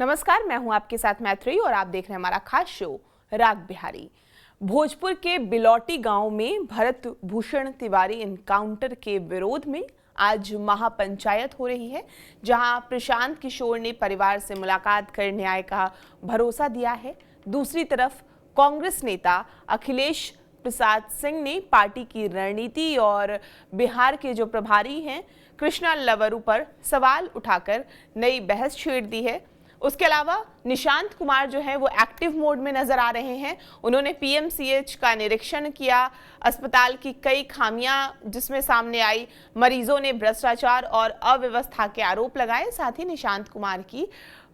नमस्कार, मैं हूं आपके साथ मैत्री और आप देख रहे हैं हमारा खास शो राग बिहारी। भोजपुर के बिलौटी गांव में भरत भूषण तिवारी इनकाउंटर के विरोध में आज महापंचायत हो रही है, जहां प्रशांत किशोर ने परिवार से मुलाकात कर न्याय का भरोसा दिया है। दूसरी तरफ कांग्रेस नेता अखिलेश प्रसाद सिंह ने पार्टी की रणनीति और बिहार के जो प्रभारी हैं कृष्णा लवरू पर सवाल उठाकर नई बहस छेड़ दी है। उसके अलावा निशांत कुमार जो है वो एक्टिव मोड में नजर आ रहे हैं। उन्होंने पीएमसीएच का निरीक्षण किया, अस्पताल की कई खामियां जिसमें सामने आई, मरीजों ने भ्रष्टाचार और अव्यवस्था के आरोप लगाए। साथ ही निशांत कुमार की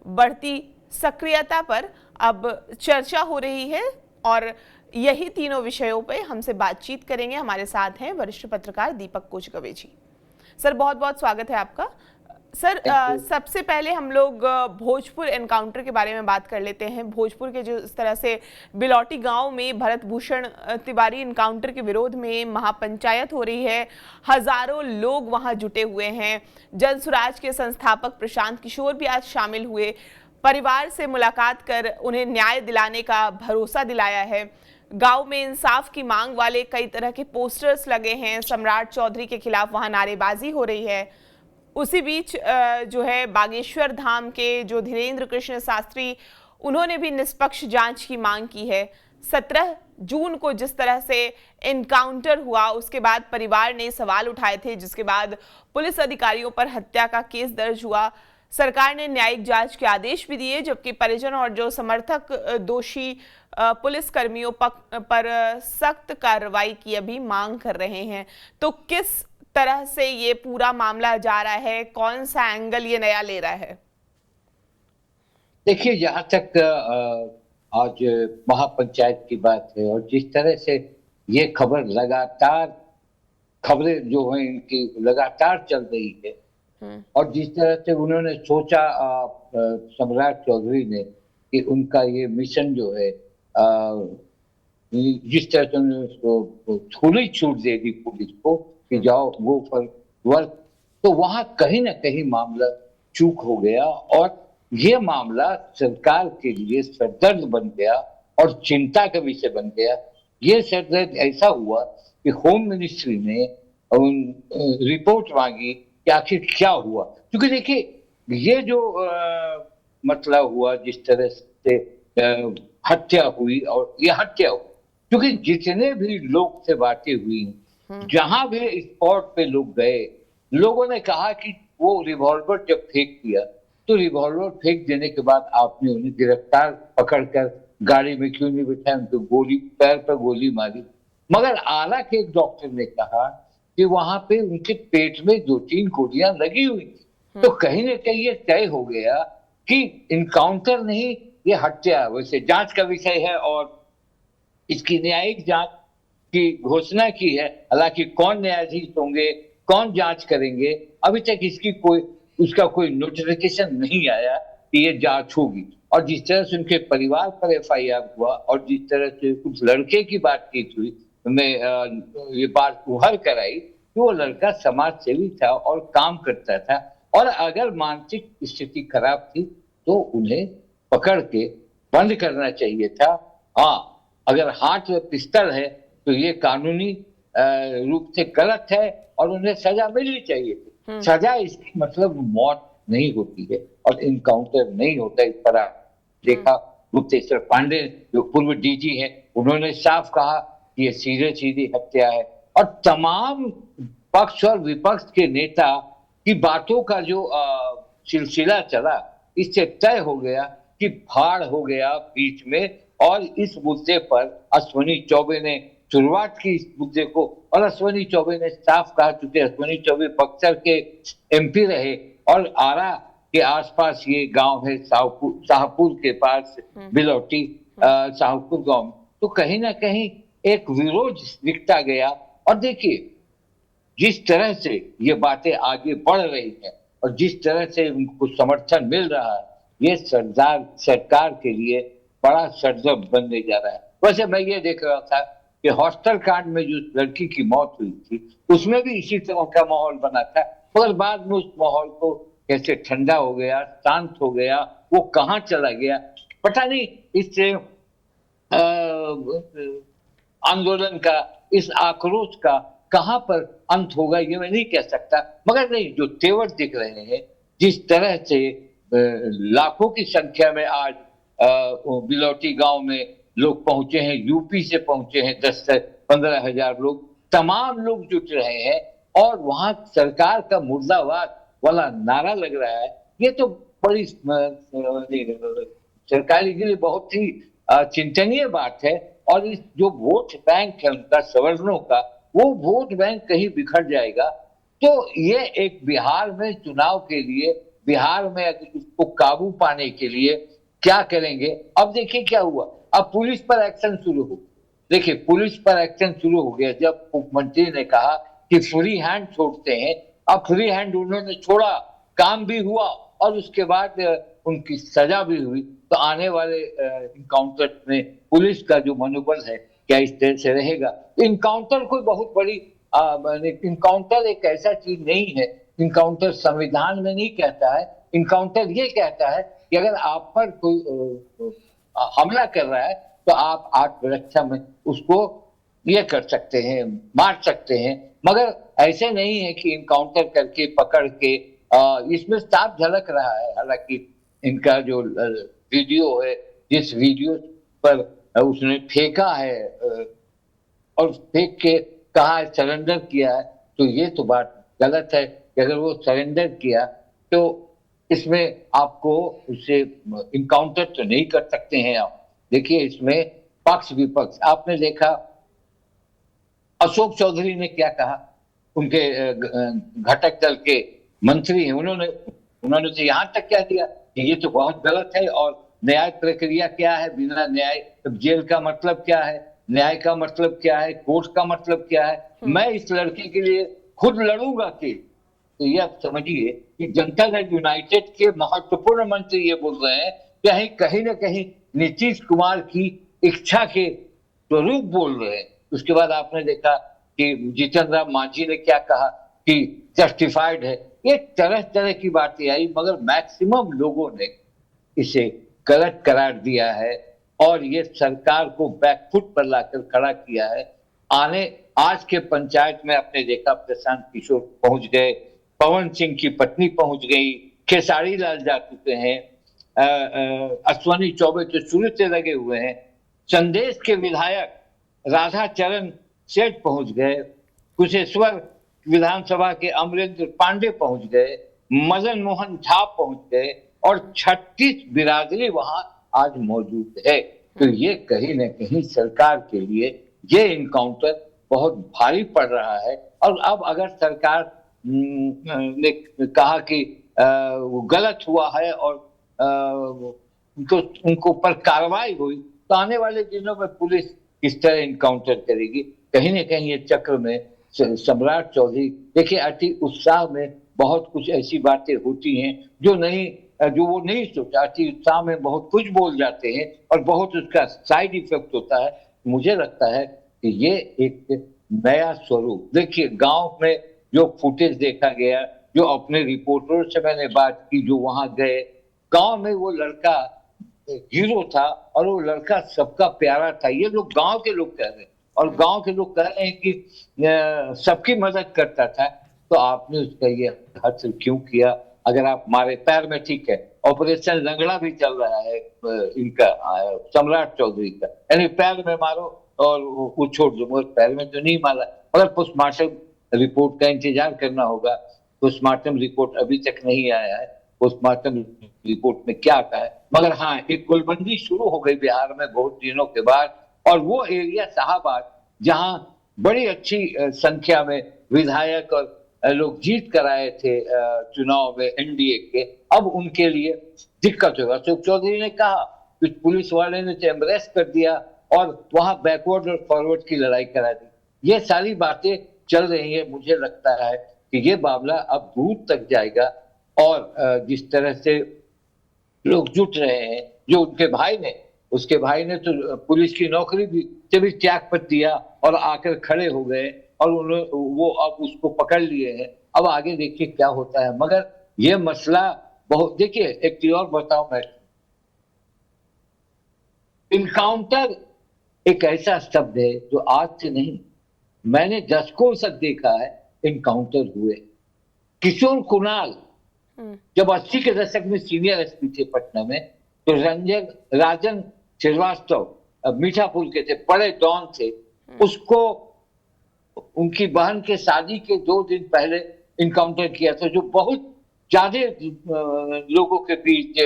बढ़ती सक्रियता पर अब चर्चा हो रही है और यही तीनों विषयों पे हमसे बातचीत करेंगे। हमारे साथ हैं वरिष्ठ पत्रकार दीपक कोचगवे जी। सर, बहुत बहुत स्वागत है आपका। सर, सबसे पहले हम लोग भोजपुर एनकाउंटर के बारे में बात कर लेते हैं। भोजपुर के जो इस तरह से बिलौटी गांव में भरत भूषण तिवारी एनकाउंटर के विरोध में महापंचायत हो रही है, हजारों लोग वहां जुटे हुए हैं। जन सुराज के संस्थापक प्रशांत किशोर भी आज शामिल हुए, परिवार से मुलाकात कर उन्हें न्याय दिलाने का भरोसा दिलाया है। गांव में इंसाफ की मांग वाले कई तरह के पोस्टर्स लगे हैं, सम्राट चौधरी के खिलाफ वहां नारेबाजी हो रही है। उसी बीच जो है बागेश्वर धाम के जो धीरेन्द्र कृष्ण शास्त्री, उन्होंने भी निष्पक्ष जांच की मांग की है। 17 जून को जिस तरह से एनकाउंटर हुआ उसके बाद परिवार ने सवाल उठाए थे, जिसके बाद पुलिस अधिकारियों पर हत्या का केस दर्ज हुआ। सरकार ने न्यायिक जांच के आदेश भी दिए, जबकि परिजन और जो समर्थक दोषी पुलिस कर्मियों पर सख्त कार्रवाई की अभी मांग कर रहे हैं। तो किस तरह से ये पूरा मामला जा रहा है, कौन सा एंगल ये नया ले रहा है? देखिए, जहाँ तक आज महापंचायत की बात है और जिस तरह से ये खबरें जो हैं इनकी लगातार चल रही है और जिस तरह से उन्होंने सोचा सम्राट चौधरी ने कि उनका ये मिशन जो है जिस तरह से उन्होंने उसको खुली छूट दे दी पुलिस को कि जाओ गो फॉर वर्क, तो वहां कहीं ना कहीं मामला चूक हो गया और ये मामला सरकार के लिए सरदर्द बन गया और चिंता का विषय बन गया। ये सरदर्द ऐसा हुआ कि होम मिनिस्ट्री ने रिपोर्ट मांगी कि आखिर क्या हुआ, क्योंकि देखिए ये जो मतलब हुआ, जिस तरह से हत्या हुई और ये हत्या हुई, क्योंकि जितने भी लोग से बातें हुई, जहां भी स्पॉट पे लोग गए, लोगों ने कहा कि वो रिवॉल्वर जब फेंक दिया तो रिवॉल्वर फेंक देने के बाद आपने उन्हें गिरफ्तार पकड़कर गाड़ी में क्यों नहीं बिठाया, उनको गोली पैर पर गोली मारी। मगर आला के एक डॉक्टर ने कहा कि वहां पे उनके पेट में 2-3 गोलियां लगी हुई थी। तो कहीं ना कहीं ये तय हो गया कि इनकाउंटर नहीं, ये हत्या। वैसे जांच का विषय है और इसकी न्यायिक जांच की घोषणा की है, हालांकि कौन न्यायाधीश होंगे, कौन जांच करेंगे, अभी तक उसका कोई नोटिफिकेशन नहीं आया कि ये जांच होगी। और जिस तरह से उनके परिवार पर एफआईआर हुआ और जिस तरह से कुछ लड़के की बातचीत हुई, मैं ये बात उभर कर आई कि वो लड़का समाज सेवी था और काम करता था और अगर मानसिक स्थिति खराब थी तो उन्हें पकड़ के बंद करना चाहिए था। हाँ, अगर हाथ में पिस्तौल है तो ये कानूनी रूप से गलत है और उन्हें सजा मिलनी चाहिए थी। सजा इसकी मतलब मौत नहीं होती है और इनकाउंटर नहीं होता। इस पर देखा, गुप्तेश्वर पांडे जो पूर्व डीजी है, उन्होंने साफ कहा कि ये सीधे सीधी हत्या है और तमाम पक्ष और विपक्ष के नेता की बातों का जो सिलसिला चला, इससे तय हो गया कि फाड़ हो गया बीच में। और इस मुद्दे पर अश्विनी चौबे ने शुरुआत की इस मुद्दे को, और अश्विनी चौबे ने साफ कहा, चूंकि अश्विनी चौबे बक्सर के एमपी रहे और आरा के आसपास ये गांव है, शाहपुर के पास बिलौटी शाहपुर गांव में, तो कहीं ना कहीं एक विरोध दिखता गया। और देखिए, जिस तरह से ये बातें आगे बढ़ रही हैं और जिस तरह से उनको समर्थन मिल रहा है, ये सरकार के लिए बड़ा सरदर्द बनने जा रहा है। वैसे मैं ये देख रहा था कि हॉस्टल कांड में जो लड़की की मौत हुई थी उसमें भी इसी तरह का माहौल बना था, मगर बाद में उस माहौल को कैसे ठंडा हो गया, शांत हो गया वो कहाँ चला गया पता नहीं। इससे आंदोलन का, इस आक्रोश का कहां पर अंत होगा ये मैं नहीं कह सकता, मगर नहीं, जो तेवर दिख रहे हैं, जिस तरह से लाखों की संख्या में आज बिलौटी गांव में लोग पहुंचे हैं, यूपी से पहुंचे हैं 10 से 15 हजार लोग, तमाम लोग जुट रहे हैं और वहां सरकार का मुर्दाबाद वाला नारा लग रहा है। ये तो बड़ी सरकार के लिए बहुत ही चिंतनीय बात है। और इस जो वोट बैंक है उनका, सवर्णों का, वो वोट बैंक कहीं बिखर जाएगा तो ये एक बिहार में चुनाव के लिए, बिहार में इसको काबू पाने के लिए क्या करेंगे। अब देखिए क्या हुआ, अब पुलिस पर एक्शन शुरू हो, देखिए पुलिस पर एक्शन शुरू हो गया जब मुख्यमंत्री ने कहा कि फ्री हैंड छोड़ते हैं। अब फ्री हैंड उन्होंने छोड़ा, काम भी हुआ और उसके बाद उनकी सजा भी हुई। तो आने वाले इनकाउंटर में पुलिस का जो मनोबल है क्या इस तरह से रहेगा। इनकाउंटर कोई बहुत बड़ी इनकाउंटर एक ऐसा चीज नहीं है, इनकाउंटर संविधान में नहीं कहता है। इनकाउंटर ये कहता है कि अगर आप पर कोई हमला कर रहा है तो आप आत्मरक्षा में उसको ये कर सकते हैं, मार सकते हैं, मगर ऐसे नहीं है कि इनकाउंटर करके पकड़ के। इसमें साफ झलक रहा है, हालांकि इनका जो वीडियो है, जिस वीडियो पर उसने फेंका है और फेंक के कहा है सरेंडर किया है, तो ये तो बात गलत है कि अगर वो सरेंडर किया तो इसमें आपको उससे इनकाउंटर तो नहीं कर सकते हैं आप। देखिए इसमें पक्ष विपक्ष आपने देखा, अशोक चौधरी ने क्या कहा, उनके घटक दल के मंत्री हैं, उन्होंने तो यहां तक कह दिया कि ये तो बहुत गलत है और न्याय प्रक्रिया क्या है, बिना न्याय जेल का मतलब क्या है, न्याय का मतलब क्या है, कोर्ट का मतलब क्या है, मैं इस लड़के के लिए खुद लड़ूंगा कि। तो ये आप समझिए कि जनता दल यूनाइटेड के महत्वपूर्ण मंत्री ये बोल रहे हैं, कहीं ना कहीं नीतीश कुमार की इच्छा के स्वरूप बोल रहे हैं। उसके बाद आपने देखा कि जीतन राम मांझी ने क्या कहा कि जस्टिफाइड है। ये तरह तरह की बातें आई, मगर मैक्सिमम लोगों ने इसे गलत करार दिया है और ये सरकार को बैकफुट पर लाकर खड़ा किया है। आज के पंचायत में आपने देखा प्रशांत किशोर पहुंच गए, पवन सिंह की पत्नी पहुंच गई, खेसारी लाल जा चुके हैं, अश्वनी चौबे तो शुरू से लगे हुए हैं, संदेश के विधायक राधा चरण सेठ पहुंच गए, कुशेश्वर विधानसभा के अमरेंद्र पांडे पहुंच गए, मदन मोहन झा पहुंच गए और 36 बिरादरी वहां आज मौजूद है। तो ये कहीं ना कहीं सरकार के लिए ये इनकाउंटर बहुत भारी पड़ रहा है। और अब अगर सरकार ने कहा कि वो गलत हुआ है और उनको ऊपर कार्रवाई हुई, तो आने वाले दिनों में पुलिस किस तरह इनकाउंटर करेगी। कहीं ना कहीं ये चक्र में सम्राट चौधरी, देखिए अति उत्साह में बहुत कुछ ऐसी बातें होती हैं जो वो नहीं सोचा, अति उत्साह में बहुत कुछ बोल जाते हैं और बहुत उसका साइड इफेक्ट होता है। मुझे लगता है कि ये एक नया स्वरूप, देखिए गांव में जो फुटेज देखा गया, जो अपने रिपोर्टरों से मैंने बात की जो वहां गए, गांव में वो लड़का हीरो था और वो लड़का सबका प्यारा था, ये लोग गांव के लोग कह रहे हैं। और गांव के लोग कह रहे हैं कि सबकी मदद करता था, तो आपने उसका ये हद क्यों किया। अगर आप मारे पैर में, ठीक है, ऑपरेशन लंगड़ा भी चल रहा है इनका, सम्राट चौधरी का, यानी पैर में मारो और वो छोड़ दो, मगर पैर में तो नहीं मारा। मगर पोस्टमार्टम रिपोर्ट का इंतजार करना होगा, पोस्टमार्टम रिपोर्ट अभी तक नहीं आया है, पोस्टमार्टम रिपोर्ट में क्या आता है। मगर हाँ, एक गोलबंदी शुरू हो गई बिहार में बहुत दिनों के बाद, और वो एरिया शाहाबाद जहां बड़ी अच्छी संख्या में विधायक और लोग जीत कर आए थे चुनाव में एनडीए के, अब उनके लिए दिक्कत होगा। अशोक चौधरी ने कहा, कुछ पुलिस वाले ने तो एम्ब्रेस कर दिया और वहां बैकवर्ड और फॉरवर्ड की लड़ाई करा दी। ये सारी बातें चल रही है। मुझे लगता है कि ये मामला अब दूर तक जाएगा और जिस तरह से लोग जुट रहे हैं, जो उनके भाई ने, उसके भाई ने तो पुलिस की नौकरी से भी त्याग पत्र दिया और आकर खड़े हो गए और वो अब उसको पकड़ लिए हैं। अब आगे देखिए क्या होता है। मगर ये मसला बहुत, देखिए एक चीज और बताऊं मैं, इनकाउंटर एक ऐसा शब्द है जो आज से नहीं, मैंने दशकों तक देखा है इनकाउंटर हुए। किशोर कुणाल जब 80 के दशक में सीनियर एसपी थे पटना में, तो रंजन राजन श्रीवास्तव मीठापुर के थे, बड़े डॉन थे, उसको उनकी बहन के शादी के 2 दिन पहले इनकाउंटर किया था, जो बहुत ज्यादा लोगों के बीच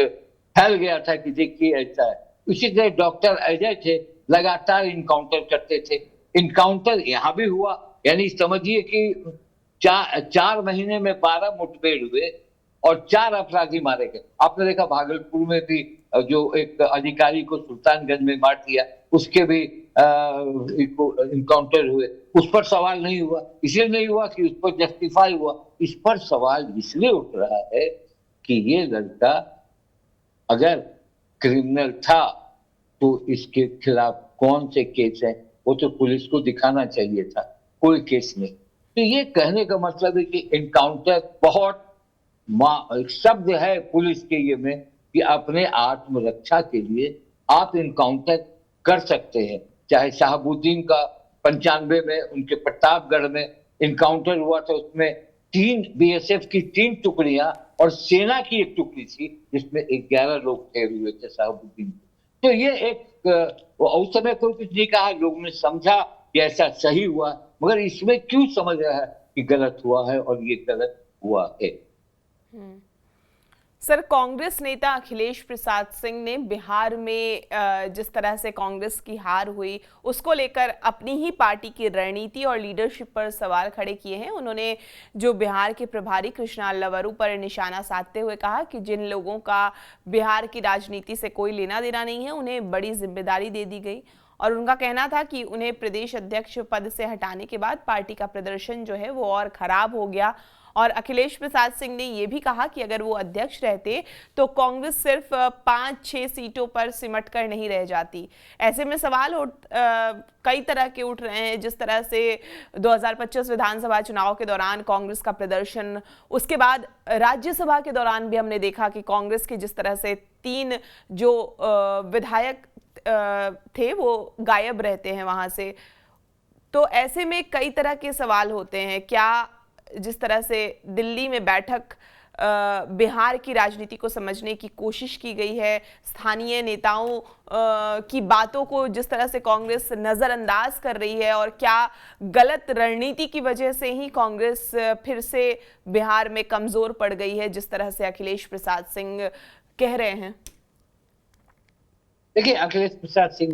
फैल गया था कि देखिए ऐसा है। उसी तरह डॉक्टर अजय थे, लगातार इनकाउंटर करते थे। इनकाउंटर यहाँ भी हुआ, यानी समझिए कि 4 महीने में 12 मुठभेड़ हुए और 4 अपराधी मारे गए। आपने देखा भागलपुर में भी जो एक अधिकारी को सुल्तानगंज में मार दिया, उसके भी इनकाउंटर हुए। उस पर सवाल नहीं हुआ, इसलिए नहीं हुआ कि उस पर जस्टिफाई हुआ। इस पर सवाल इसलिए उठ रहा है कि ये लड़का अगर क्रिमिनल था तो इसके खिलाफ कौन से केस है वो तो पुलिस को दिखाना चाहिए था, कोई केस नहीं। तो ये कहने का मतलब है कि इनकाउंटर बहुत शब्द है पुलिस के ये में कि अपने आत्मरक्षा के लिए आप इनकाउंटर कर सकते हैं। चाहे शहाबुद्दीन का 95 में उनके प्रतापगढ़ में इनकाउंटर हुआ था, उसमें 3 बीएसएफ की 3 टुकड़ियां और सेना की 1 टुकड़ी थी, जिसमें 11 लोग ठहरे हुए थे शहाबुद्दीन। तो ये एक उस समय कोई कुछ नहीं कहा, लोगों ने समझा कि ऐसा सही हुआ, मगर इसमें क्यों समझ रहा है कि गलत हुआ है और ये गलत हुआ है। सर, कांग्रेस नेता अखिलेश प्रसाद सिंह ने बिहार में जिस तरह से कांग्रेस की हार हुई उसको लेकर अपनी ही पार्टी की रणनीति और लीडरशिप पर सवाल खड़े किए हैं। उन्होंने जो बिहार के प्रभारी कृष्णा अल्लावरू पर निशाना साधते हुए कहा कि जिन लोगों का बिहार की राजनीति से कोई लेना देना नहीं है, उन्हें बड़ी जिम्मेदारी दे दी गई। और उनका कहना था कि उन्हें प्रदेश अध्यक्ष पद से हटाने के बाद पार्टी का प्रदर्शन जो है वो और खराब हो गया। और अखिलेश प्रसाद सिंह ने यह भी कहा कि अगर वो अध्यक्ष रहते तो कांग्रेस सिर्फ 5-6 सीटों पर सिमट कर नहीं रह जाती। ऐसे में सवाल कई तरह के उठ रहे हैं, जिस तरह से 2025 विधानसभा चुनाव के दौरान कांग्रेस का प्रदर्शन, उसके बाद राज्यसभा के दौरान भी हमने देखा कि कांग्रेस के जिस तरह से 3 जो विधायक थे वो गायब रहते हैं वहां से। तो ऐसे में कई तरह के सवाल होते हैं। क्या जिस तरह से दिल्ली में बैठक बिहार की राजनीति को समझने की कोशिश की गई है, स्थानीय नेताओं की बातों को जिस तरह से कांग्रेस नजरअंदाज कर रही है, और क्या गलत रणनीति की वजह से ही कांग्रेस फिर से बिहार में कमजोर पड़ गई है, जिस तरह से अखिलेश प्रसाद सिंह कह रहे हैं? देखिए, अखिलेश प्रसाद सिंह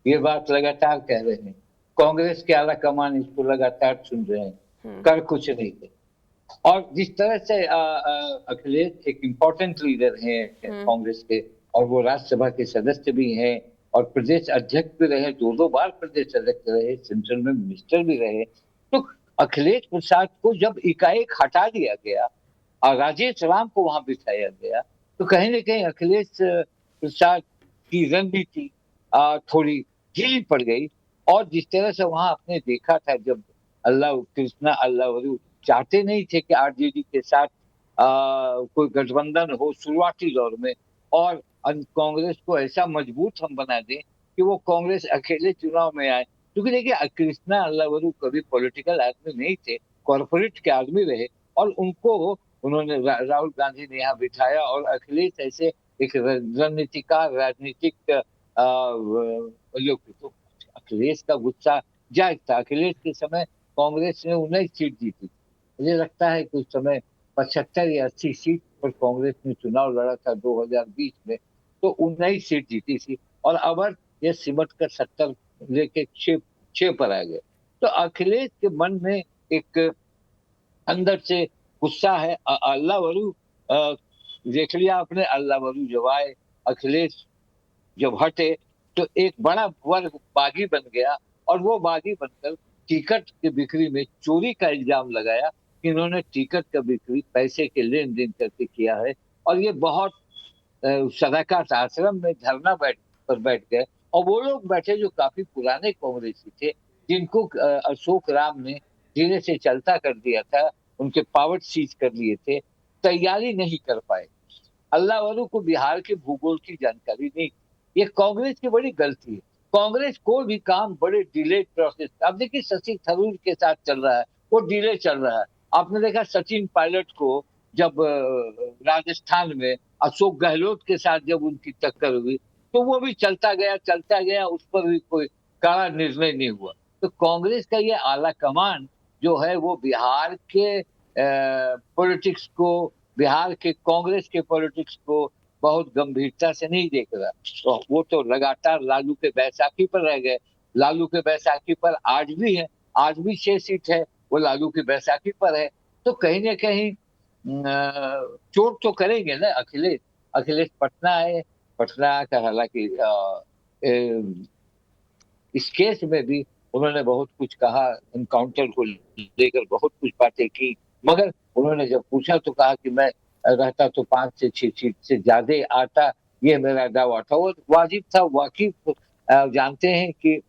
ये बात लगातार कह रहे हैं, कांग्रेस के आला कमान इसको लगातार सुन रहे हैं, कर कुछ नहीं थे। और जिस तरह से अखिलेश एक इम्पोर्टेंट लीडर हैं कांग्रेस के, और वो राज्यसभा के सदस्य भी हैं और प्रदेश अध्यक्ष भी रहे, 2 बार प्रदेश अध्यक्ष रहे, सेंट्रल में मिनिस्टर भी रहे। तो अखिलेश प्रसाद को जब एकाएक हटा दिया गया और राजेश राम को वहां बिठाया गया, तो कहीं ना कहीं अखिलेश प्रसाद की रणनीति थोड़ी ढीली पड़ गई। और जिस तरह से वहां आपने देखा था, जब कृष्णा अल्लावरू चाहते नहीं थे कि आरजेडी के साथ कोई गठबंधन हो शुरुआती दौर में, और कांग्रेस को ऐसा मजबूत हम बना दें कि वो कांग्रेस अकेले चुनाव में आए। क्योंकि देखिए, कृष्णा अल्लावरू कभी पॉलिटिकल आदमी नहीं थे, कॉर्पोरेट के आदमी रहे, और उनको उन्होंने राहुल गांधी ने यहाँ बिठाया, और अखिलेश ऐसे एक रणनीतिकार राजनीतिक लोग। तो अखिलेश का गुस्सा जायज था। अखिलेश के समय कांग्रेस ने 19 सीट जीती। मुझे लगता है कि उस समय 75 या 80 सीट पर कांग्रेस ने चुनाव लड़ा था 2020 में, तो 19 सीट जीती थी, और अब ये सिमट कर 70 लेके 6 पर आ गए। तो अखिलेश के मन में एक अंदर से गुस्सा है। अल्लावरू देख लिया आपने, अल्लावरू जब आए, अखिलेश जब हटे, तो एक बड़ा वर्ग बागी बन गया, और वो बागी बनकर टिकट की बिक्री में चोरी का इल्जाम लगाया कि इन्होंने टिकट का बिक्री पैसे के लेन देन करके किया है। और ये बहुत सदाकत आश्रम में धरना बैठ गए, और वो लोग बैठे जो काफी पुराने कांग्रेसी थे, जिनको अशोक राम ने धीरे से चलता कर दिया था, उनके पावर सीज कर लिए थे, तैयारी नहीं कर पाए। अल्लावरू को बिहार के भूगोल की जानकारी नहीं, ये कांग्रेस की बड़ी गलती है। कांग्रेस कोई भी काम बड़े डिलेड प्रोसेस, अब देखिए शशि थरूर के साथ चल रहा है, वो डिले चल रहा है। आपने देखा सचिन पायलट को जब राजस्थान में अशोक गहलोत के साथ जब उनकी टक्कर हुई, तो वो भी चलता गया, उस पर भी कोई कड़ा निर्णय नहीं हुआ। तो कांग्रेस का ये आला कमान जो है वो बिहार के पॉलिटिक्स को, बिहार के कांग्रेस के पॉलिटिक्स को बहुत गंभीरता से नहीं देख रहा। तो वो तो लगातार लालू के बैसाखी पर रह गए। लालू के बैसाखी पर आज भी है, आज भी 6 सीट है, वो लालू की बैसाखी पर है। तो कहीं ना कहीं चोट तो करेंगे ना अखिलेश। अखिलेश पटना है, पटना का हालांकि इस केस में भी उन्होंने बहुत कुछ कहा, एनकाउंटर को लेकर बहुत कुछ बातें की, मगर उन्होंने जब पूछा तो कहा कि मैं रहता तो 5 से 6 सीट से ज्यादा आता, ये मेरा दावा था। वो वाजिब था, वाकिफ जानते हैं कि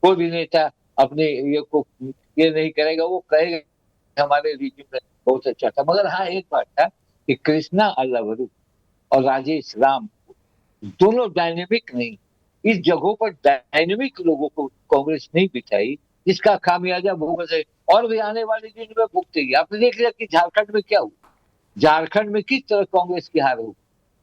कोई भी नेता अपने ये को ये नहीं करेगा, वो कहेगा हमारे रीजन में बहुत अच्छा था। मगर हाँ एक बात था कि कृष्णा अल्लावरू और राजेश राम दोनों डायनेमिक नहीं, इस जगहों पर डायनेमिक लोगों को कांग्रेस नहीं बिठाई, जिसका खामियाजा भुगत है और भी आने वाले दिन में भुगतेगी। आपने देख लिया कि झारखंड में क्या हुआ, झारखंड में किस तरह कांग्रेस की हार हुई,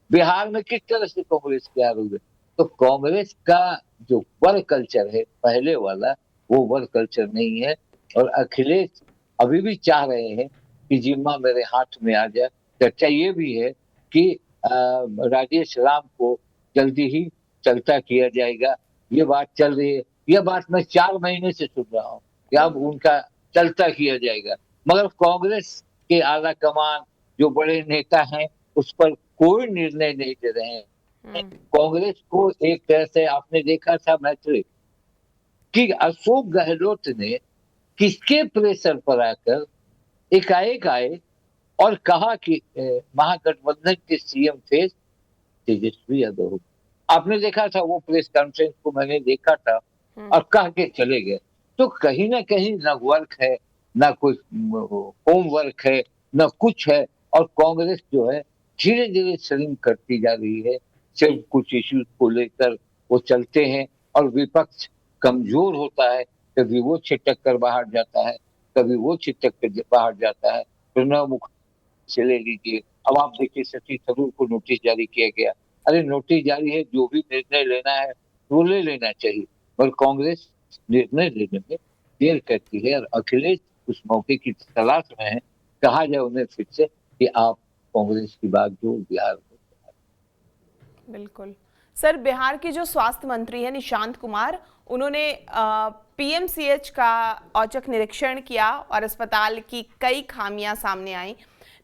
बिहार में किस तरह से कांग्रेस की हार हुई। तो कांग्रेस का जो वर्क कल्चर है पहले वाला, वो वर्क कल्चर नहीं है। और अखिलेश अभी भी चाह रहे हैं कि जिम्मा मेरे हाथ में आ जाए। चर्चा ये भी है कि राजेश राम को जल्दी ही चलता किया जाएगा, ये बात चल रही है। ये बात मैं 4 महीने से सुन रहा हूँ कि अब उनका चलता किया जाएगा। मगर कांग्रेस के आला कमान जो बड़े नेता हैं उस पर कोई निर्णय नहीं दे रहे हैं। कांग्रेस को एक तरह से आपने देखा था मैत्री कि अशोक गहलोत ने किसके प्रेशर पर आकर एकाएक आए और कहा कि महागठबंधन के सीएम थे तेजस्वी यादव। आपने देखा था वो प्रेस कॉन्फ्रेंस को, मैंने देखा था, और कह के चले गए। तो कहीं ना कहीं ना वर्क है, ना कोई होमवर्क है, ना कुछ है। और कांग्रेस जो है धीरे धीरे श्रिंक करती जा रही है। सिर्फ कुछ इश्यूज को लेकर वो चलते हैं और विपक्ष कमजोर होता है, कभी वो छिटक कर बाहर जाता है, कभी वो छिटक कर बाहर जाता है। प्रणब मुखर्जी से ले लीजिए, अब आप देखिए शशि थरूर को नोटिस जारी किया गया। अरे नोटिस जारी है, जो भी निर्णय लेना है वो ले लेना चाहिए, पर कांग्रेस निर्णय लेने में देर करती है। और अखिलेश उस मौके की तलाश में है, कहा जाए उन्हें फिर से कि आप कांग्रेस की बात जो बिहार में। बिल्कुल सर, बिहार के जो स्वास्थ्य मंत्री हैं निशांत कुमार, उन्होंने पीएमसीएच का औचक निरीक्षण किया और अस्पताल की कई खामियां सामने आई।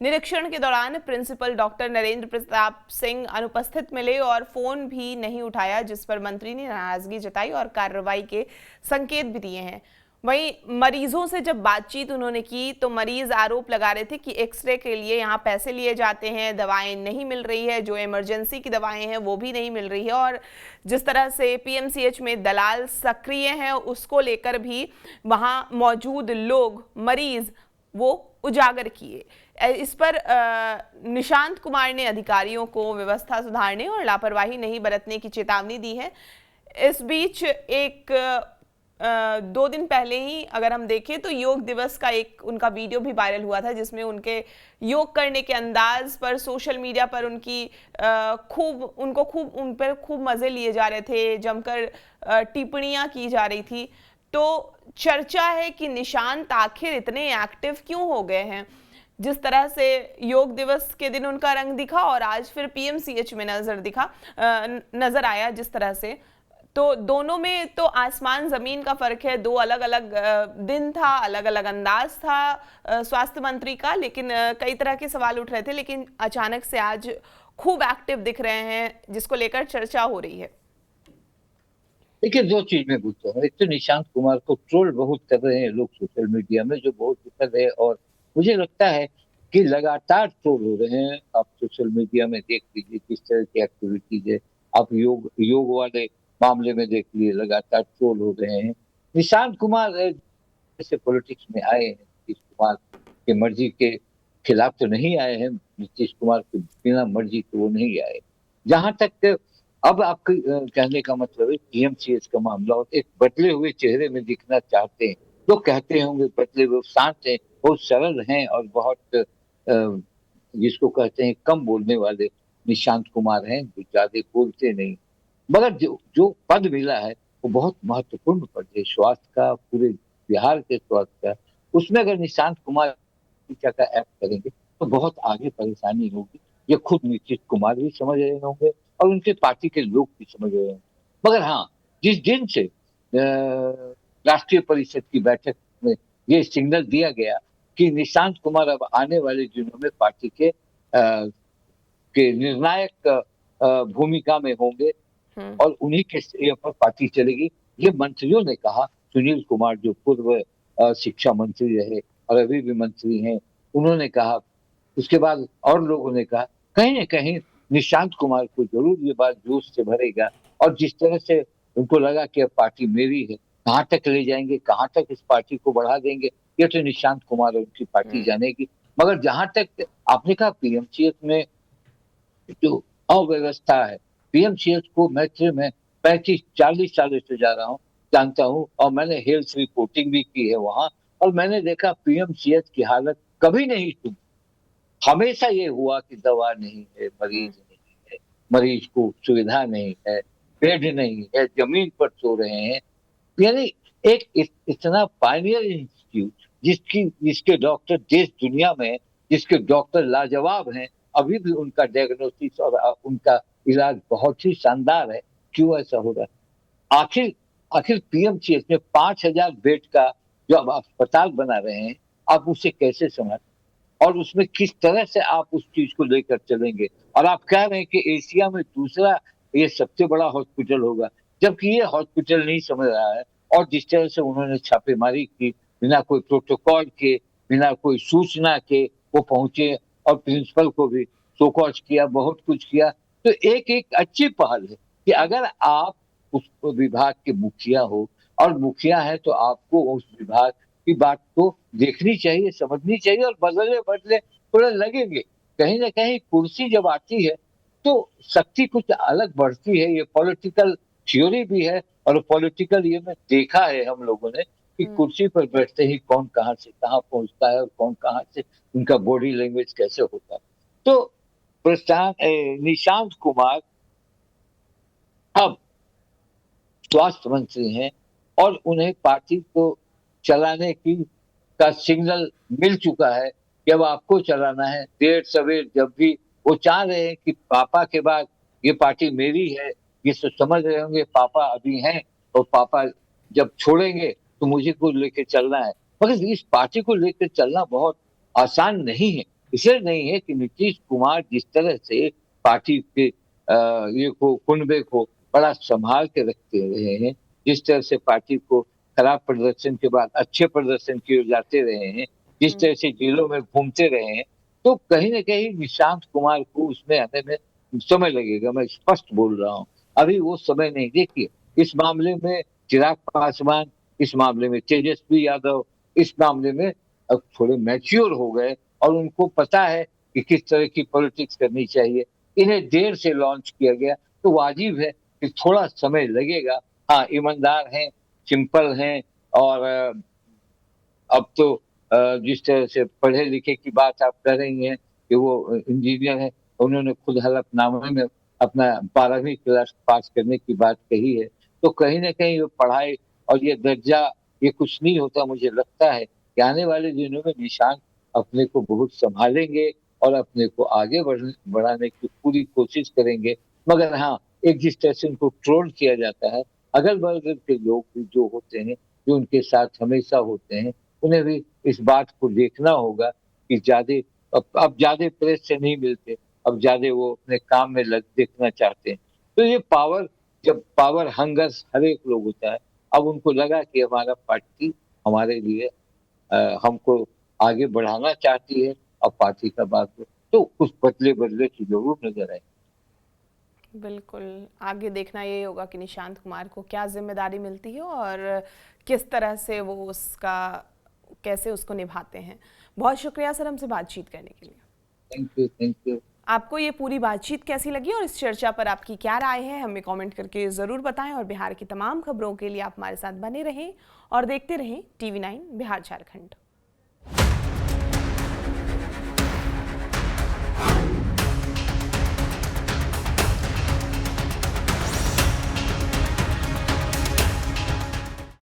निरीक्षण के दौरान प्रिंसिपल डॉक्टर नरेंद्र प्रताप सिंह अनुपस्थित मिले और फोन भी नहीं उठाया, जिस पर मंत्री ने नाराजगी जताई और कार्रवाई के संकेत भी दिए हैं। वहीं मरीजों से जब बातचीत उन्होंने की तो मरीज आरोप लगा रहे थे कि एक्सरे के लिए यहाँ पैसे लिए जाते हैं, दवाएं नहीं मिल रही है, जो इमरजेंसी की दवाएं हैं वो भी नहीं मिल रही है। और जिस तरह से पीएमसीएच में दलाल सक्रिय हैं उसको लेकर भी वहाँ मौजूद लोग, मरीज, वो उजागर किए। इस पर निशांत कुमार ने अधिकारियों को व्यवस्था सुधारने और लापरवाही नहीं बरतने की चेतावनी दी है। इस बीच एक 2 दिन पहले ही अगर हम देखें तो योग दिवस का एक उनका वीडियो भी वायरल हुआ था, जिसमें उनके योग करने के अंदाज पर सोशल मीडिया पर उनकी उन पर खूब मजे लिए जा रहे थे, जमकर टिप्पणियां की जा रही थी। तो चर्चा है कि निशांत आखिर इतने एक्टिव क्यों हो गए हैं। जिस तरह से योग दिवस के दिन उनका रंग दिखा और आज फिर पीएमसीएच में नजर आया जिस तरह से, तो दोनों में तो आसमान जमीन का फर्क है। 2 अलग अलग दिन था, अलग अलग अंदाज था स्वास्थ्य मंत्री का, लेकिन कई तरह के सवाल उठ रहे थे। लेकिन अचानक से आज खूब एक्टिव दिख रहे हैं, जिसको लेकर चर्चा हो रही है। देखिए 2 चीज में पूछता हूँ। एक तो निशांत कुमार को ट्रोल बहुत कर रहे हैं लोग सोशल मीडिया में, जो बहुत दुखद है। और मुझे लगता है कि लगातार ट्रोल हो रहे हैं। आप सोशल मीडिया में देख लीजिए किस तरह की एक्टिविटीज है। आप योग वाले मामले में देख लीजिए, लगातार ट्रोल हो रहे हैं। निशांत कुमार जैसे पॉलिटिक्स में आए हैं, नीतीश कुमार की मर्जी के खिलाफ तो नहीं आए हैं, नीतीश कुमार की बिना मर्जी के वो नहीं आए। जहां तक अब आपके कहने का मतलब है पीएमसीएच का मामला और एक बदले हुए चेहरे में दिखना चाहते हैं। लोग कहते होंगे बदले हुए, शांत हैं, बहुत सरल हैं और बहुत जिसको कहते हैं कम बोलने वाले निशांत कुमार हैं, जो ज्यादा बोलते नहीं। मगर जो जो पद मिला है वो बहुत महत्वपूर्ण पद है स्वास्थ्य का, पूरे बिहार के स्वास्थ्य का। उसमें अगर निशांत कुमार शिक्षा का एक्ट करेंगे तो बहुत आगे परेशानी होगी। ये खुद नीतीश कुमार भी समझ रहे होंगे और उनके पार्टी के लोग भी समझ रहे होंगे। मगर हाँ, जिस दिन से राष्ट्रीय परिषद की बैठक में ये सिग्नल दिया गया कि निशांत कुमार अब आने वाले दिनों में पार्टी के निर्णायक भूमिका में होंगे हम्म। और उन्हीं के श्रेय पर पार्टी चलेगी, ये मंत्रियों ने कहा। सुनील कुमार जो पूर्व शिक्षा मंत्री रहे और अभी भी मंत्री हैं, उन्होंने कहा। उसके बाद और लोगों ने कहा। कहीं ना कहीं निशांत कुमार को जरूर ये बात जोश से भरेगा और जिस तरह से उनको लगा कि अब पार्टी मेरी है, कहाँ तक ले जाएंगे, कहाँ तक इस पार्टी को बढ़ा देंगे, ये तो निशांत कुमार और उनकी पार्टी जानेगी। मगर जहां तक आपने कहा पीएमसीएच में जो अव्यवस्था है, पीएमसीएच को मैं 35-40 सालों से जा रहा हूँ, जानता हूँ और मैंने हेल्थ रिपोर्टिंग भी की है वहां। और मैंने देखा पीएमसीएच की हालत कभी नहीं सुधरी। हमेशा ये हुआ कि दवा नहीं है, मरीज नहीं है, मरीज को सुविधा नहीं है, बेड नहीं है, जमीन पर सो रहे हैं। यानी एक इतना पायनियर इंस्टीट्यूट जिसके डॉक्टर देश दुनिया में, जिसके डॉक्टर लाजवाब हैं, अभी भी उनका डायग्नोसिस और उनका इलाज बहुत ही शानदार है। क्यों ऐसा हो रहा है? आखिर आखिर पीएमसीएच में 5,000 बेड का जो अब अस्पताल बना रहे हैं, आप उसे कैसे संभाल और उसमें किस तरह से आप उस चीज को लेकर चलेंगे? और आप कह रहे हैं कि एशिया में दूसरा ये सबसे बड़ा हॉस्पिटल होगा, जबकि ये हॉस्पिटल नहीं समझ रहा है। और जिस तरह से उन्होंने छापेमारी की, बिना कोई प्रोटोकॉल के, बिना कोई सूचना के वो पहुंचे और प्रिंसिपल को भी शोकॉज किया, बहुत कुछ किया। तो एक एक अच्छी पहल है कि अगर आप उस विभाग के मुखिया हो और मुखिया है तो आपको उस विभाग की बात को देखनी चाहिए, समझनी चाहिए और बदले बदले थोड़े लगेंगे। कहीं ना कहीं कुर्सी जब आती है तो शक्ति कुछ अलग बढ़ती है। ये पॉलिटिकल थ्योरी भी है और पॉलिटिकल ये में देखा है हम लोगों ने कि कुर्सी पर बैठते ही कौन कहां से कहां पहुंचता है और कौन कहां से उनका बॉडी लैंग्वेज कैसे होता है। तो निशांत कुमार अब स्वास्थ्य मंत्री हैं और उन्हें पार्टी को चलाने की का सिग्नल मिल चुका है कि अब आपको चलाना है। देर सवेर जब भी वो चाह रहे हैं कि पापा के बाद ये पार्टी मेरी है, ये सब समझ रहे होंगे पापा अभी हैं और पापा जब छोड़ेंगे तो मुझे को लेकर चलना है। मगर इस पार्टी को लेकर चलना बहुत आसान नहीं है। इसलिए नहीं है कि नीतीश कुमार जिस तरह से पार्टी के ये को कुनबे को बड़ा संभाल के रखते रहे हैं, जिस तरह से पार्टी को खराब प्रदर्शन के बाद अच्छे प्रदर्शन किए जाते रहे हैं, जिस तरह से जेलों में घूमते रहे हैं, तो कहीं ना कहीं निशांत कुमार को उसमें आने में समय लगेगा। मैं स्पष्ट बोल रहा हूँ, अभी वो समय नहीं। देखिए, इस मामले में चिराग पासवान, इस मामले में तेजस्वी यादव, इस मामले में अब थोड़े मैच्योर हो गए और उनको पता है कि किस तरह की पॉलिटिक्स करनी चाहिए। इन्हें देर से लॉन्च किया गया तो वाजिब है कि थोड़ा समय लगेगा। हाँ, ईमानदार हैं, सिंपल हैं और अब तो जिस तरह से पढ़े लिखे की बात आप कर रही हैं कि वो इंजीनियर है, उन्होंने खुद हलफनामे में अपना 12वीं क्लास पास करने की बात कही है। तो कहीं ना कहीं वो पढ़ाई और ये दर्जा ये कुछ नहीं होता। मुझे लगता है कि आने वाले दिनों में निशांत अपने को बहुत संभालेंगे और अपने को आगे बढ़ाने की पूरी कोशिश करेंगे। मगर हाँ, एक जिस तरह से उनको ट्रोल किया जाता है, अगल बगल के लोग भी जो होते हैं, जो उनके साथ हमेशा होते हैं, उन्हें भी इस बात को देखना होगा कि ज्यादा अब ज्यादा प्रेस से नहीं मिलते, अब ज्यादा वो अपने काम में लग देखना चाहते हैं। तो ये पावर, जब पावर हंगर हर एक लोग होता है, अब उनको लगा कि हमारा पार्टी हमारे लिए हमको आगे बढ़ाना चाहती है। अब पार्टी का बात हो तो कुछ बदले बदले की जरूर नजर आए। बिल्कुल, आगे देखना यही होगा कि निशांत कुमार को क्या जिम्मेदारी मिलती है और किस तरह से वो उसका कैसे उसको निभाते हैं। बहुत शुक्रिया सर हमसे बातचीत करने के लिए। Thank you, thank you. आपको ये पूरी बातचीत कैसी लगी और इस चर्चा पर आपकी क्या राय है, हमें कमेंट करके ज़रूर बताएं। और बिहार की तमाम खबरों के लिए आप हमारे साथ बने रहें और देखते रहें TV9 बिहार झारखंड।